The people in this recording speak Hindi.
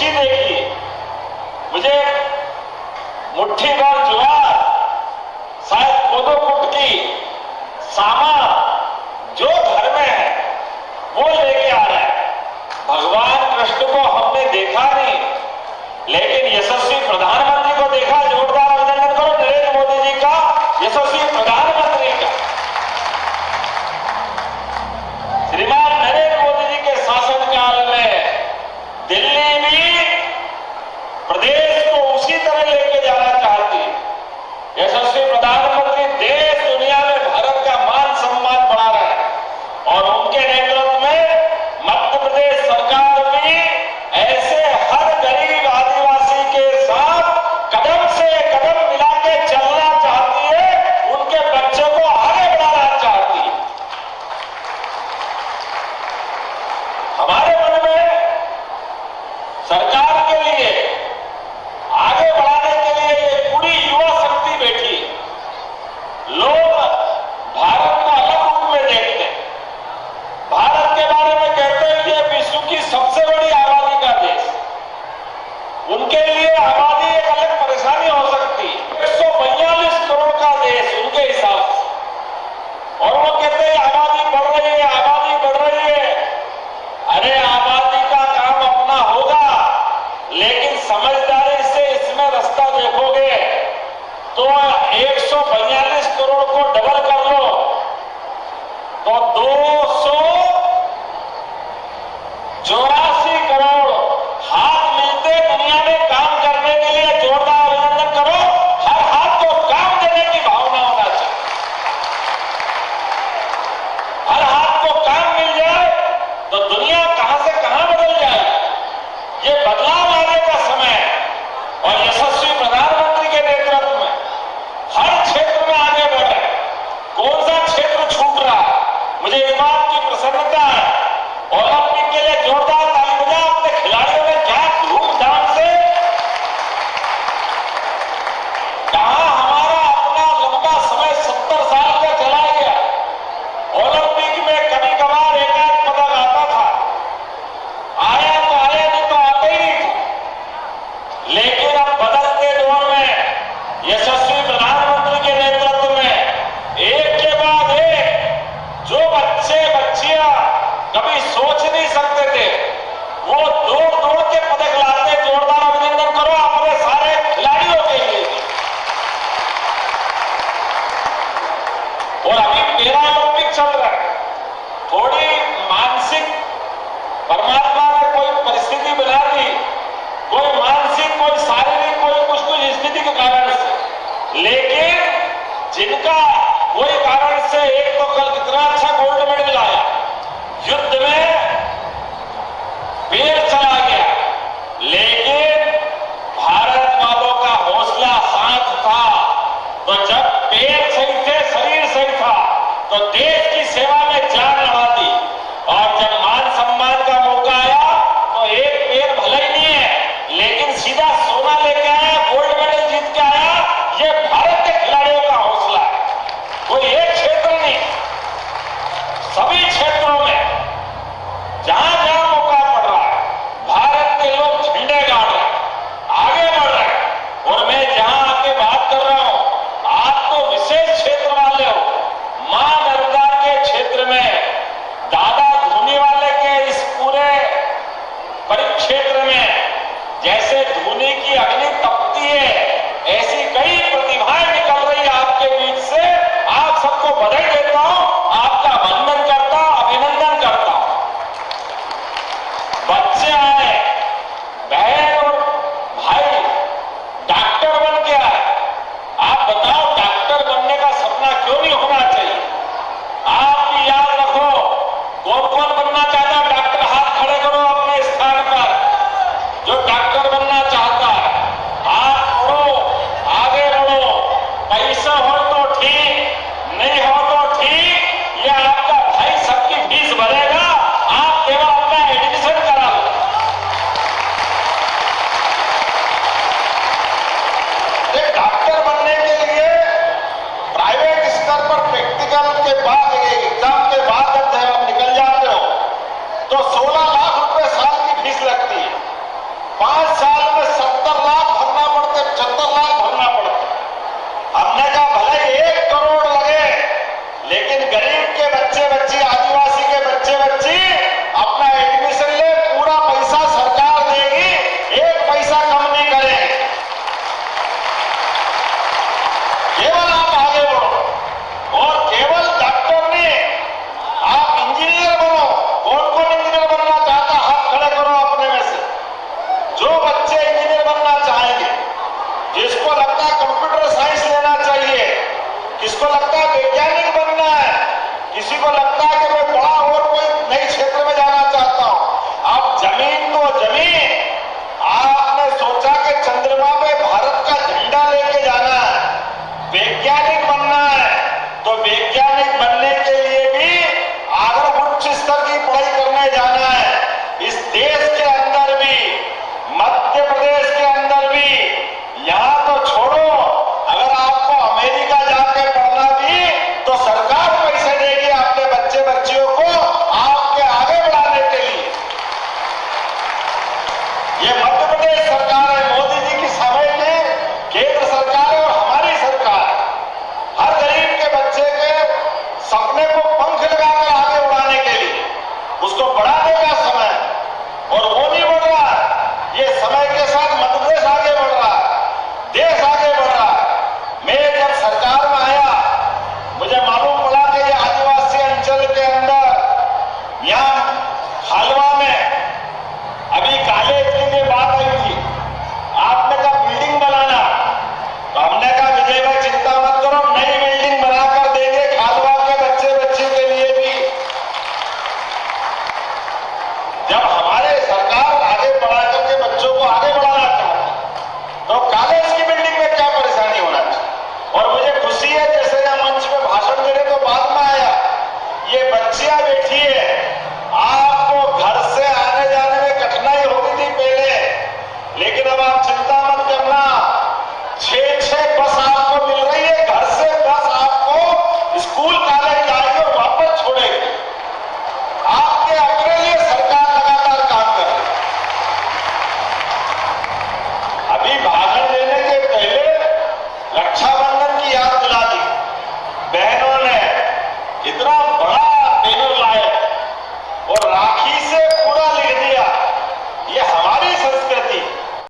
खुशी देखी, मुझे मुट्ठी भर ज्वार, शायद कोदो कुटकी, सामान जो घर में है वो लेके आ रहा है। भगवान कृष्ण को हमने देखा नहीं, लेकिन यशस्वी प्रधानमंत्री को देखा। जोरदार अभिनंदन करो नरेंद्र मोदी जी का, यशस्वी प्रधानमंत्री का। श्रीमान नरेंद्र मोदी जी के शासनकाल में दिल्ली भी प्रदेश को उसी तरह लेके जाना चाहती है। यशस्वी प्रधानमंत्री देश दुनिया में भारत का मान सम्मान बढ़ा रहे हैं और उनके नेतृत्व में मध्य प्रदेश सरकार भी ऐसे हर गरीब आदिवासी के साथ कदम से कदम मिला के चलना चाहती है, उनके बच्चों को आगे बढ़ाना चाहती है। हमारे मन में सरकार के लिए आगे बढ़ाने के लिए ये पूरी युवा शक्ति बैठी है। लोग भारत को अलग रूप में देखते हैं, भारत के बारे में कहते हैं ये विश्व की सबसे बड़ी आबादी का देश। उनके लिए आबादी एक अलग परेशानी हो सकती है। 142 करोड़ का देश उनके हिसाब से, और वो कहते हैं आबादी बढ़ रही है, आबादी बढ़ रही है। अरे आबादी का काम अपना होगा, लेकिन समझदारी से इसमें रास्ता देखोगे तो 142 करोड़ को डबल कर लो तो 284 करोड़ हाथ मिलते दुनिया में काम करने के लिए। जोरदार अभिनंदन करो। हर हाथ को काम देने की भावना होना चाहिए। हर हाथ को काम मिल जाए तो दुनिया कहां से कहां बदल जाए। ये बदलाव लाने का समय है और यशस्वी प्रधानमंत्री के नेतृत्व में हर क्षेत्र में आगे बढ़े। कौन सा क्षेत्र छूट रहा है? मुझे इस बात की प्रसन्नता है। ओलंपिक के लिए जोरदार ताली बजाओ। अपने खिलाड़ियों ने क्या धूमधाम से, कहां हमारा अपना लंबा समय 70 साल का चला गया। ओलंपिक में कभी कभार एक आध पदक आता था, आया तो आया, नहीं तो आता ही नहीं था। लेकिन अब बदलते दौर में यशस्वी प्रधानमंत्री के नेतृत्व में एक के बाद एक जो बच्चे बच्चियां कभी सोच नहीं सकते थे, वो दौड़ दौड़ के पदक लाते। जोरदार अभिनंदन करो अपने सारे खिलाड़ियों के लिए। और अभी पैरा ओलंपिक चल रहा है। थोड़ी मानसिक परमात्मा ने कोई परिस्थिति बना दी, कोई मानसिक, कोई शारीरिक, कोई कुछ स्थिति के कारण से, लेकिन जिनका कोई कारण से, एक तो कल कितना अच्छा गोल्ड मेडल लाया, युद्ध में पैर चला गया, लेकिन भारत वालों का हौसला साथ था। तो जब पैर सही थे, शरीर सही था, तो देश की सेवा में जान लगा दी। और जब मान सम्मान का मौका आया तो एक पैर भले ही नहीं है, लेकिन सीधा सोना लेके आया, गोल्ड मेडल जीत के आया। ये भारत के खिलाड़ियों का हौसला है। कोई एक क्षेत्र नहीं, सभी क्षेत्रों में जहां जहां मौका पड़ रहा है, भारत के लोग झंडे गाड़ रहे हैं, आगे बढ़ रहे हैं। और मैं जहां आके बात कर रहा हूं, आप तो विशेष क्षेत्र वाले हो। मां नर्मदा के क्षेत्र में, दादा धूनी वाले के इस पूरे परिक्षेत्र में जैसे धूनी की अग्नि तपती है, ऐसी कई प्रतिभाएं निकल रही है आपके बीच से। आप सबको बधाई देता हूं, आपका वंदन करता हूं, अभिनंदन करता हूं। बच्चे आए, बहन और भाई डॉक्टर बन के आए। आप बताओ डॉक्टर बनने का सपना क्यों नहीं होना चाहिए? आप भी याद रखो, कौन कौन बनना चाहता है? डॉक्टर हाथ खड़े करो अपने स्थान पर, जो डॉक्टर बनना चाहता है। आप बढ़ो, आगे बढ़ो। पैसा हो तो ठीक, नहीं हो तो ठीक, ये आपका भाई सबकी फीस भरेगा। आप केवल अपना एडमिशन करा लो। जिसको लगता है कंप्यूटर साइंस लेना चाहिए, किसको लगता है वैज्ञानिक बनना है, किसी को लगता है कि मैं बड़ा और कोई नए क्षेत्र में जाना चाहता हूं। अब जमीन तो जमीन, आपने सोचा कि चंद्रमा पे भारत का झंडा लेके जाना है, वैज्ञानिक बनना है, तो वैज्ञानिक बनने के लिए भी अगर उच्च स्तर की पढ़ाई करने जाना है, इस देश के अंदर भी, मध्य प्रदेश के अंदर भी, यहां तो छोड़ो, अगर आपको अमेरिका जाके पढ़ना भी तो सरकार पैसे देगी अपने बच्चे बच्चियों को आपके आगे बढ़ाने के लिए। ये मध्य प्रदेश सरकार है, मोदी जी की समय में केंद्र सरकार है और हमारी सरकार है। हर गरीब के बच्चे के सपने को पंख लगाकर आगे उड़ाने के लिए उसको बढ़ाने का समय, और वो नहीं बढ़ रहा है, ये समय के साथ मध्य प्रदेश आगे बढ़ रहा है, देश आगे बढ़ रहा है। मैं जब सरकार में आया, मुझे मालूम पड़ा कि ये आदिवासी अंचल के अंदर यहां हालवा में अभी कॉलेज की भी बात आई थी, आपने कहा बिल्डिंग बनाना, तो हमने कहा विजय भाई चिंता मत करो, नई बिल्डिंग बनाकर देंगे खालवा के बच्चे बच्ची के लिए भी। जब हमारे सरकार आगे बढ़ा करके बच्चों को आगे बढ़ाना चाहती, तो कॉलेज की बिल्डिंग में क्या परेशानी होना चाहिए। और मुझे खुशी है, जैसे यहां मंच पे भाषण देने तो बाद में आया, ये बच्चियां बैठी है, आपको घर से आने जाने में कठिनाई होती थी पहले, लेकिन अब आप चिंता मत करना, 6-6 बस आपको मिल रही है, घर से बस आपको स्कूल कॉलेज लाएगी और वापस छोड़ेगी। आपके अपने लिए सरकार लगातार काम कर रही है। अभी भाषण देने के पहले रक्षाबंधन की याद दिला दी, बहनों ने इतना बड़ा बैनर लाए और राखी से पूरा